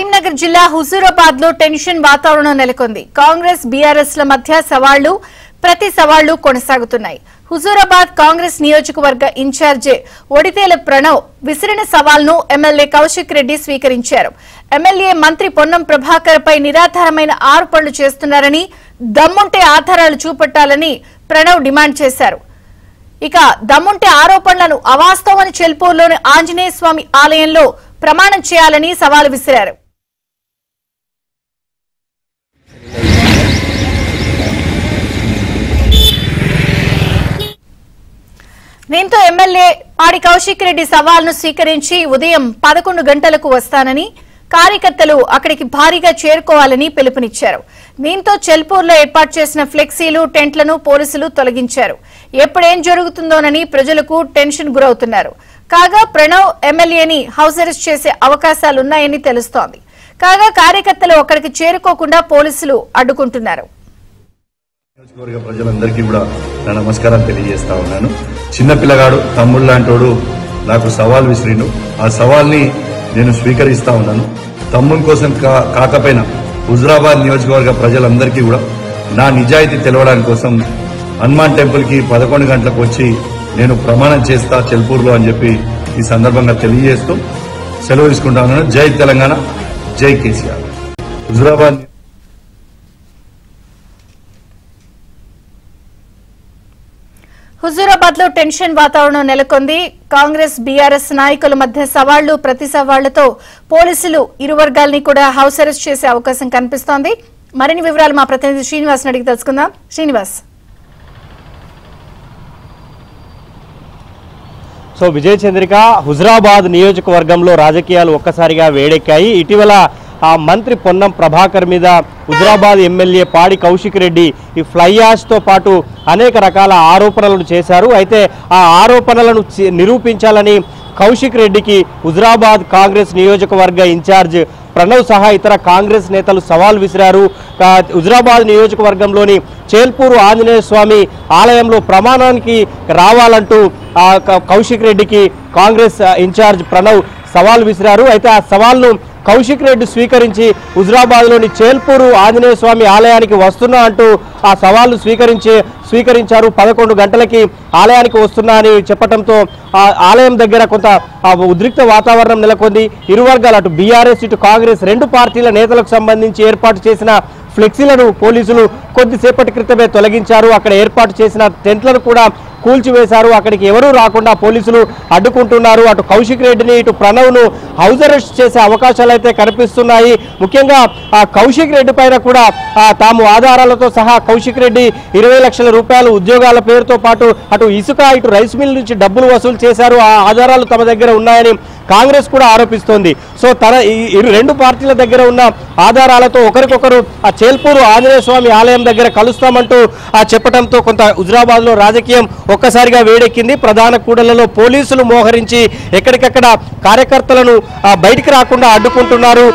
కరీంనగర్ జిల్లా హుజూరాబాద్ లో టెన్షన్ వాతావరణం నెలకొంది. కాంగ్రెస్ బీఆర్ఎస్ ల మధ్య సవాళ్లు ప్రతి సవాళ్లు కొనసాగుతున్నాయి. హుజూరాబాద్ కాంగ్రెస్ నియోజకవర్గ ఇన్ఛార్జి ఒడితేల ప్రణవ్ విసిరిన సవాల్ను ఎమ్మెల్యే కౌశిక్ రెడ్డి స్వీకరించారు. ఎమ్మెల్యే మంత్రి పొన్నం ప్రభాకర్ పై నిరాధారమైన ఆరోపణలు చేస్తున్నారని, దమ్ముంటే ఆధారాలు చూపెట్టాలని ప్రణవ్ డిమాండ్ చేశారు. ఇక దమ్ముంటే ఆరోపణలను అవాస్తవమని చెల్పూర్లోని ఆంజనేయ స్వామి ఆలయంలో ప్రమాణం చేయాలని సవాలు విసిరారు. దీంతో ఎమ్మెల్యే పాడి కౌశిక్ రెడ్డి సవాల్ను స్వీకరించి ఉదయం 11 గంటలకు వస్తానని, కార్యకర్తలు అక్కడికి భారీగా చేరుకోవాలని పిలుపునిచ్చారు. దీంతో చెల్పూర్లో ఏర్పాటు చేసిన ఫ్లెక్సీలు, టెంట్లను పోలీసులు తొలగించారు. ఎప్పుడేం జరుగుతుందోనని ప్రజలకు టెన్షన్ గురవుతున్నారు. కాగా ప్రణవ్ ఎమ్మెల్యేని హౌస్ అరెస్ట్ చేసే అవకాశాలున్నాయని తెలుస్తోంది. కాగా కార్యకర్తలు అక్కడికి చేరుకోకుండా పోలీసులు అడ్డుకుంటున్నారు. ప్రజలందరికీ కూడా నా నమస్కారం తెలియజేస్తా ఉన్నాను. చిన్న పిల్లగాడు తమ్ముడు లాంటోడు నాకు సవాల్ విసిరిండు. ఆ సవాల్ని నేను స్వీకరిస్తా ఉన్నాను. తమ్ముని కోసం కాకపోయినా హుజూరాబాద్ నియోజకవర్గ ప్రజలందరికీ కూడా నా నిజాయితీ తెలవడానికి కోసం హనుమాన్ టెంపుల్ కి 11 గంటలకు వచ్చి నేను ప్రమాణం చేస్తా చెల్పూర్లో అని చెప్పి ఈ సందర్భంగా తెలియజేస్తూ సెలవు తీసుకుంటా ఉన్నాను. జై తెలంగాణ, జై కేసీఆర్. హుజూరాబాద్ లో టెన్షన్ వాతావరణం నెలకొంది. కాంగ్రెస్ బీఆర్ఎస్ నాయకుల మధ్య సవాళ్లు ప్రతి సవాళ్లతో పోలీసులు ఇరు వర్గాల్ని కూడా హౌస్ అరెస్ట్ చేసే అవకాశం కనిపిస్తోంది. మరిన్ని వివరాలు మా ప్రతినిధి శ్రీనివాస్ అడిగి తెలుసుకుందాం. శ్రీనివాస్. సో విజయ చంద్రిక, హుజూరాబాద్ నియోజకవర్గంలో రాజకీయాలు ఒక్కసారిగా వేడెక్కాయి. ఇటీవల మంత్రి పొన్నం ప్రభాకర్ మీద హుజూరాబాద్ ఎమ్మెల్యే పాడి కౌశిక్ రెడ్డి ఈ ఫ్లై యాష్ తో పాటు అనేక రకాల ఆరోపణలను చేశారు. అయితే ఆ ఆరోపణలను నిరూపించాలని కౌశిక్ రెడ్డికి హుజూరాబాద్ కాంగ్రెస్ నియోజకవర్గ ఇన్ఛార్జ్ ప్రణవ్ సహా ఇతర కాంగ్రెస్ నేతలు సవాల్ విసిరారు. హుజూరాబాద్ నియోజకవర్గంలోని చేల్పూరు ఆంజనేయ స్వామి ఆలయంలో ప్రమాణానికి రావాలంటూ కౌశిక్ రెడ్డికి కాంగ్రెస్ ఇన్ఛార్జ్ ప్రణవ్ సవాల్ విసిరారు. అయితే ఆ సవాల్ను కౌశిక్ రెడ్డి స్వీకరించి హుజూరాబాద్లోని చేల్పూరు ఆంజనేయ స్వామి ఆలయానికి వస్తున్నా అంటూ ఆ సవాల్ను స్వీకరించారు. 11 గంటలకి ఆలయానికి వస్తున్నా అని చెప్పడంతో ఆ ఆలయం దగ్గర కొంత ఉద్రిక్త వాతావరణం నెలకొంది. ఇరు వర్గాలు అటు బీఆర్ఎస్ ఇటు కాంగ్రెస్ రెండు పార్టీల నేతలకు సంబంధించి ఏర్పాటు చేసిన ఫ్లెక్సీలను పోలీసులు కొద్దిసేపటి క్రితమే తొలగించారు. అక్కడ ఏర్పాటు చేసిన టెంట్లను కూడా కూల్చివేశారు. అక్కడికి ఎవరూ రాకుండా పోలీసులు అడ్డుకుంటున్నారు. అటు కౌశిక్ రెడ్డిని ఇటు ప్రణవ్ను హౌస్ అరెస్ట్ చేసే అవకాశాలు అయితే కనిపిస్తున్నాయి. ముఖ్యంగా ఆ కౌశిక్ రెడ్డి పైన కూడా తాము ఆధారాలతో సహా కౌశిక్ రెడ్డి 20 లక్షల రూపాయలు ఉద్యోగాల పేరుతో పాటు అటు ఇసుక ఇటు రైస్ మిల్ నుంచి డబ్బులు వసూలు చేశారు. ఆ ఆధారాలు తమ దగ్గర ఉన్నాయని కాంగ్రెస్ కూడా ఆరోపిస్తోంది. సో రెండు పార్టీల దగ్గర ఉన్న ఆధారాలతో ఒకరికొకరు ఆ చేల్పూరు ఆంజనేయ స్వామి ఆలయం దగ్గర కలుస్తామంటూ చెప్పడంతో కొంత హుజూరాబాద్ లో రాజకీయం ఒక్కసారిగా వేడెక్కింది. ప్రధాన కూడళ్లలో పోలీసులు మోహరించి ఎక్కడికక్కడ కార్యకర్తలను బయటికి రాకుండా అడ్డుకుంటున్నారు.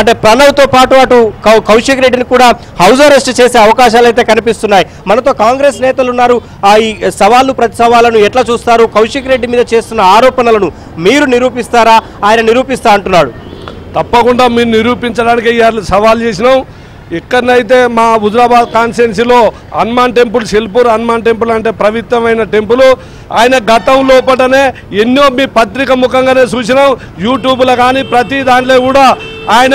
అంటే ప్రణవ్ తో పాటు అటు కౌశిక్ రెడ్డిని కూడా హౌస్ అరెస్ట్ చేసే అవకాశాలు అయితే కనిపిస్తున్నాయి. మనతో కాంగ్రెస్ నేతలు ఉన్నారు. ఈ సవాళ్లు ప్రతి సవాళ్లను ఎట్లా చూస్తారు? కౌశిక్ రెడ్డి మీద చేస్తున్న ఆరోపణలను మీరు నిరూపిస్తారా? ఆయన నిరూపిస్తా అంటున్నాడు. తప్పకుండా మీరు నిరూపించడానికి సవాల్ చేసినాం. ఎక్కడనైతే మా హుజూరాబాద్ కాన్స్టిట్యున్సీలో హనుమాన్ టెంపుల్, చెల్పూర్ హనుమాన్ టెంపుల్ అంటే పవిత్రమైన టెంపుల్. ఆయన గతం లోపలనే ఎన్నో మీ పత్రిక ముఖంగానే చూసినాం. యూట్యూబ్లో కానీ ప్రతి దాంట్లో కూడా ఆయన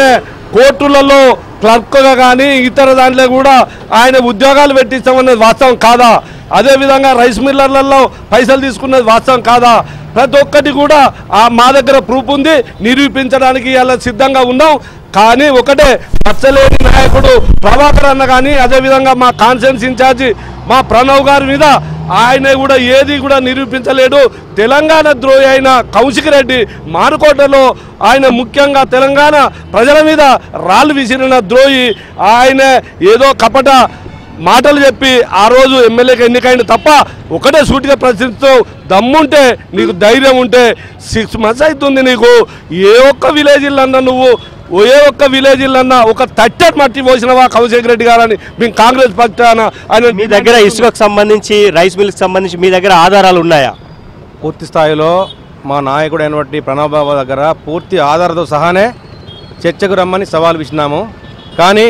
కోర్టులలో క్లర్క్గా కానీ ఇతర దాంట్లో కూడా ఆయన ఉద్యోగాలు పెట్టిస్తామనేది వాస్తవం కాదా? అదేవిధంగా రైస్ మిల్లర్లలో పైసలు తీసుకున్నది వాస్తవం కాదా? ప్రతి ఒక్కటి కూడా మా దగ్గర ప్రూఫ్ ఉంది, నిరూపించడానికి ఇలా సిద్ధంగా ఉన్నాం. కానీ ఒకటే, పచ్చలేని నాయకుడు ప్రభాకర్ అన్న కానీ అదేవిధంగా మా కాన్స్టిట్యూన్సీ ఇన్ఛార్జి మా ప్రణవ్ గారి మీద ఆయన కూడా ఏది కూడా నిరూపించలేడు. తెలంగాణ ద్రోహి అయిన కౌశిక్ రెడ్డి మారుకోటలో ఆయన ముఖ్యంగా తెలంగాణ ప్రజల మీద రాళ్ళు విసిరిన ద్రోహి. ఆయన ఏదో కపట మాటలు చెప్పి ఆ రోజు ఎమ్మెల్యేకి ఎన్నికైన తప్ప ఒకటే సూటిగా ప్రశ్నిస్తూ దమ్ముంటే, నీకు ధైర్యం ఉంటే 6 months అవుతుంది నీకు ఏ ఒక్క విలేజ్లన్నా నువ్వు ఏ ఒక్క విలేజ్లన్నా ఒక తట్టెట్ మట్టి పోసినవా కౌశిక్ రెడ్డి గారని మేము కాంగ్రెస్ పక్షాన ఆయన. మీ దగ్గర ఇసుకకు సంబంధించి రైస్ మిల్కి సంబంధించి మీ దగ్గర ఆధారాలు ఉన్నాయా? పూర్తి స్థాయిలో మా నాయకుడు అయినటువంటి ప్రణవ్ బాబు దగ్గర పూర్తి ఆధారాలతో సహానే చర్చకు రమ్మని సవాల్ విసినాము. కానీ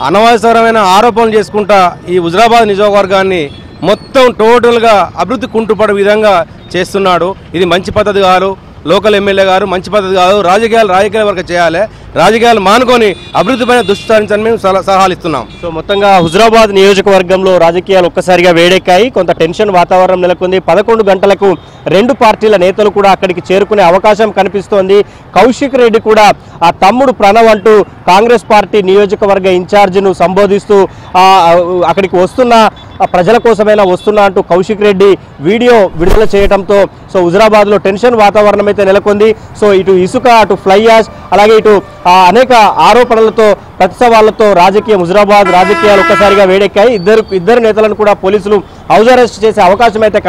అనవసరమైన ఆరోపణలు చేసుకుంటా ఈ హుజురాబాద్ నియోజకవర్గాన్ని మొత్తం టోటల్గా అభివృద్ధి కుంటుపడే విధంగా చేస్తున్నాడు. ఇది మంచి పద్ధతి కాదు. లోకల్ ఎమ్మెల్యే గారు మంచి పద్ధతి కాదు. రాజకీయాల వరకు చేయాలి. రాజకీయాలు మానుకొని అభివృద్ధి పైన దృష్టి సారించని మేము సలహాలు ఇస్తున్నాం. సో మొత్తంగా హుజురాబాద్ నియోజకవర్గంలో రాజకీయాలు ఒక్కసారిగా వేడెక్కాయి. కొంత టెన్షన్ వాతావరణం నెలకొంది. 11 గంటలకు 2 పార్టీల నేతలు కూడా అక్కడికి చేరుకునే అవకాశం కనిపిస్తోంది. కౌశిక్ రెడ్డి కూడా ఆ తమ్ముడు ప్రణవ్ అంటూ కాంగ్రెస్ పార్టీ నియోజకవర్గ ఇన్ఛార్జిను సంబోధిస్తూ అక్కడికి వస్తున్న ప్రజల కోసమైనా వస్తున్నా అంటూ కౌశిక్ రెడ్డి వీడియో విడుదల చేయడంతో సో హుజురాబాద్లో టెన్షన్ వాతావరణం అయితే నెలకొంది. సో ఇటు ఇసుక, అటు ఫ్లై యాష్, అలాగే ఇటు అనేక ఆరోపణలతో ప్రతి సవాళ్లతో హుజురాబాద్ రాజకీయాలు ఒక్కసారిగా వేడెక్కాయి. ఇద్దరు నేతలను కూడా పోలీసులు హౌస్ అరెస్ట్ చేసే అవకాశం అయితే